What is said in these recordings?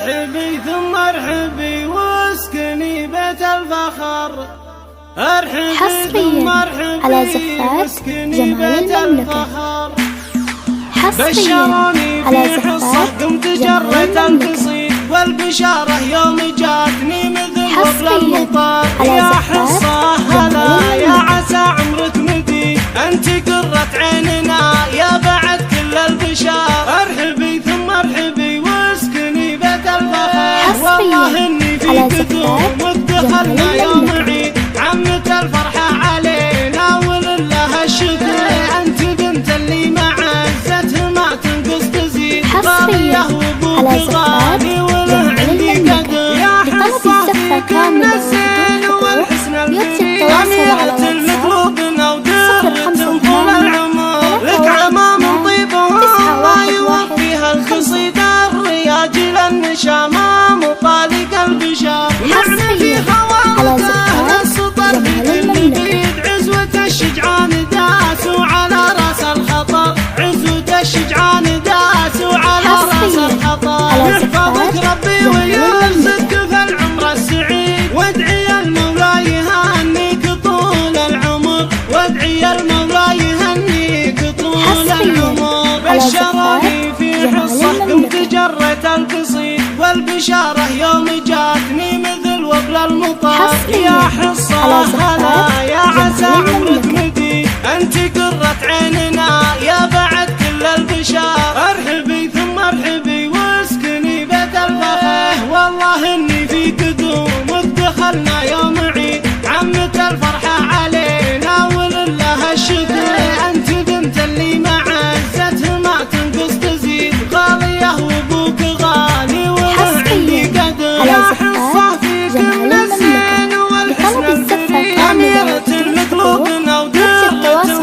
ارحبي ثم ارحبي واسكني بيت الفخر. حصريا على زفات جمال المملكة. حصريا على زفات جمال المملكة. والبشارة يوم جاتني مثل وفل المطر. يا حصة هلا يا عسى عمرك مدي، انت قرة عيننا يا بعد كل البشار. ارحبي ثم ارحبي واسكني بيت الفخر. والله اني في قدوم ودخلنا يوم عيد، عمة الفرحة علينا ولله الشكر. انت بنت اللي مع عزتها ما تنقص تزيد، حصريا على زفات جمال المملكة. لطلب الزفة كاملة والزين والحسن الفريد يرجى التواصل على واتساب 05 لك عمام طيبهم ما يوفيها القصيدة. الرياجل النشامة مطالق البشار. حصريا على زفات جمال المملكة. عزوة الشجعان داسوا على راس الخطر. عزوة الشجعان داسوا على راس الخطر. يحفظك ربي ويرزقك في العمر السعيد، وادعي المولى يهنيك طول العمر. وادعي المولى يهنيك طول العمر. بشروني في حصة قمت جريت القصيد، والبشارة يوم جاتني مثل وبل المطر. يا حصة هلا يا عسى عمرك مدي، انت قرة عيننا يا بعد كل البشار. ارحبي ثم ارحبي واسكني بيت الفخر. والله اني في قدوم ودخلنا يوم عيد، عمة الفرحة علينا ولله الشكر. انت بنت اللي مع عزتها ما تنقص تزيد، غالية وابوك غالي وعندي قدر. يا حصة فيك من الزين والحسن الفريد، أميرة المقلوبنا ودرة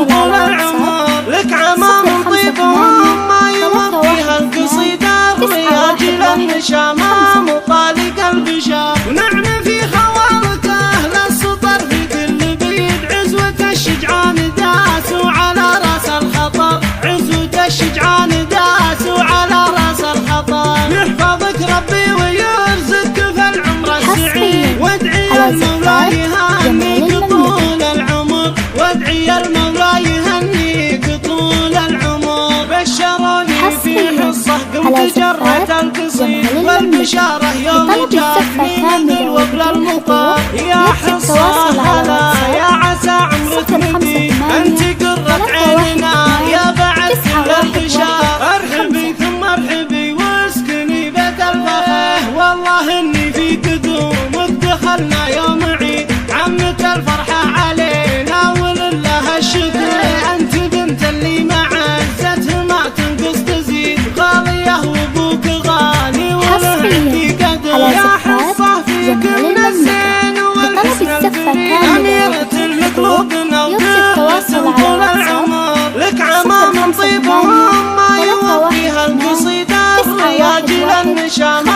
طول العمر. لك عمام طيبهم ما يوفيها القصيدة. الرياجل النشامة مطالق البشار. ونعم في خوالك أهل السطر في كل بيد. عزوة الشجعان داسوا على راس الخطر. عزوة الشجعان داسوا على راس الخطر. يحفظك ربي ويرزقك في العمر السعيد، وادعي المولى يهنيك طول العمر. وادعي المولى يهنيك طول العمر. بشروني في حصة قمت جريت القصيد، والبشارة يوم جاتني مثل وبل المطر. يا حصة هلا يا عسى عمرك مدي، انت قرة عيننا يا بعد كل البشار. ارحبي ثم ارحبي واسكني بيت الفخر. والله اني في قدوم ودخلنا يوم عيد، عمة الفرحة علينا ولله الشكر. انت بنت اللي مع عزتها ما تنقص تزيد، غالية وابوك غالي وعندي قدر. يا حصة فيك من الزين والحسن الفريد، أميرة المقلوبنا ودرة طول العمر. لك عمام طيبهم ما يوفيها القصيدة. الرياجل النشامة